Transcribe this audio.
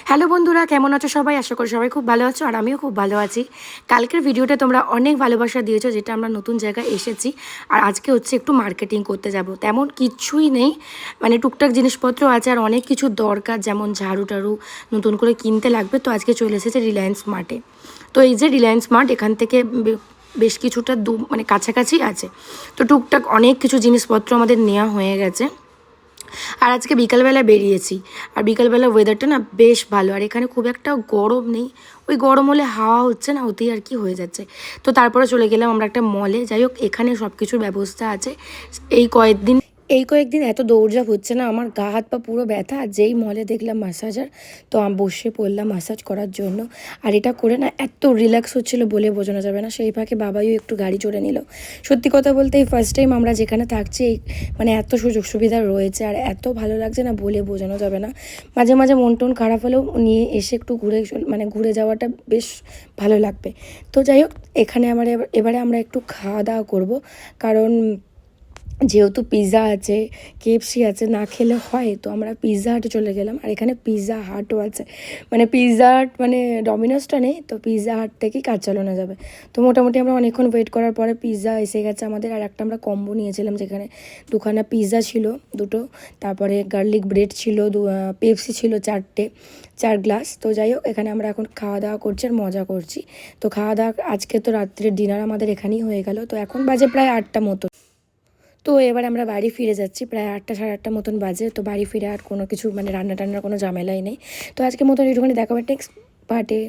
Hello বন্ধুরা, কেমন আছো সবাই? আশা করি সবাই খুব ভালো আছো আর আমিও খুব ভালো আছি। কালকের ভিডিওটা তোমরা অনেক ভালোবাসা দিয়েছো, যেটা আমরা নতুন জায়গায় এসেছি আর আজকে হচ্ছে একটু মার্কেটিং করতে যাব। তেমন কিছুই নেই, মানে টুকটাক জিনিসপত্র আছে আর অনেক কিছু দরকার, যেমন ঝাড়ু টাড়ু নতুন করে কিনতে লাগবে। তো আজকে চলে এসেছে রিলায়েন্স মার্টে। তো এই যে রিলায়েন্স মার্ট, এখান থেকে বেশ কিছুটা মানে কাছাকাছি আছে। তো টুকটাক অনেক কিছু জিনিসপত্র আমাদের নেওয়া হয়ে গেছে। আর আজকে বিকালবেলা বেরিয়েছি, আর বিকালবেলা ওয়েদারটা না বেশ ভালো, আর এখানে খুব একটা গরম নেই। ওই গরম হলে হাওয়া হচ্ছে না, ওতেই আর কি হয়ে যাচ্ছে। তো তারপরে চলে গেলাম আমরা একটা মলে। যাই হোক, এখানে সব কিছুর ব্যবস্থা আছে। এই কয়েকদিন এত দৌড়ঝাঁপ হচ্ছে না, আমার গা হাত পা পুরো ব্যথা। আর যেই মলে দেখলাম ম্যাসাজার, তো আমি বসে পড়লাম ম্যাসাজ করার জন্য। আর এটা করে না এত রিল্যাক্স হচ্ছিলো বলে বোঝানো যাবে না। সেই ফাঁকে বাবাইও একটু গাড়ি চড়ে নিল। সত্যি কথা বলতে এই ফার্স্ট টাইম আমরা যেখানে থাকছি, মানে এত সুযোগ সুবিধা রয়েছে আর এত ভালো লাগছে না, বলে বোঝানো যাবে না। মাঝে মাঝে মন টন খারাপ হলেও নিয়ে এসে একটু ঘুরে যাওয়াটা বেশ ভালো লাগবে। তো যাই হোক, এখানে এবারে আমরা একটু খাওয়া দাওয়া করবো, কারণ যেহেতু পিৎজা আছে, কেএফসি আছে, না খেলে হয়। তো আমরা পিৎজা হাটে চলে গেলাম, আর এখানে পিৎজা হাটও আছে। মানে পিৎজা হাট, মানে ডমিনোসটা নেই, তো পিৎজা হাট থেকেই কাজ চালানো যাবে। তো মোটামুটি আমরা অনেকক্ষণ ওয়েট করার পরে পিৎজা এসে গেছে আমাদের। আর একটা আমরা কম্বো নিয়েছিলাম, যেখানে দুখানা পিৎজা ছিল দুটো, তারপরে গার্লিক ব্রেড ছিল, পেপসি ছিল 4 গ্লাস। তো যাই হোক, এখানে আমরা এখন খাওয়া দাওয়া করছি আর মজা করছি। তো খাওয়া দাওয়া আজকে তো রাত্রের ডিনার আমাদের এখানেই হয়ে গেল। তো এখন বাজে প্রায় 8টা মতো। তো এবার আমরা বাড়ি ফিরে যাচ্ছি, প্রায় 8টা সাড়ে 8টা মতন বাজে। তো বাড়ি ফিরে আর কোনো কিছু, মানে রান্না টান্নার কোনো ঝামেলাই নেই। তো আজকে মতন একটুখানি দেখাবার নেক্সট পার্টে।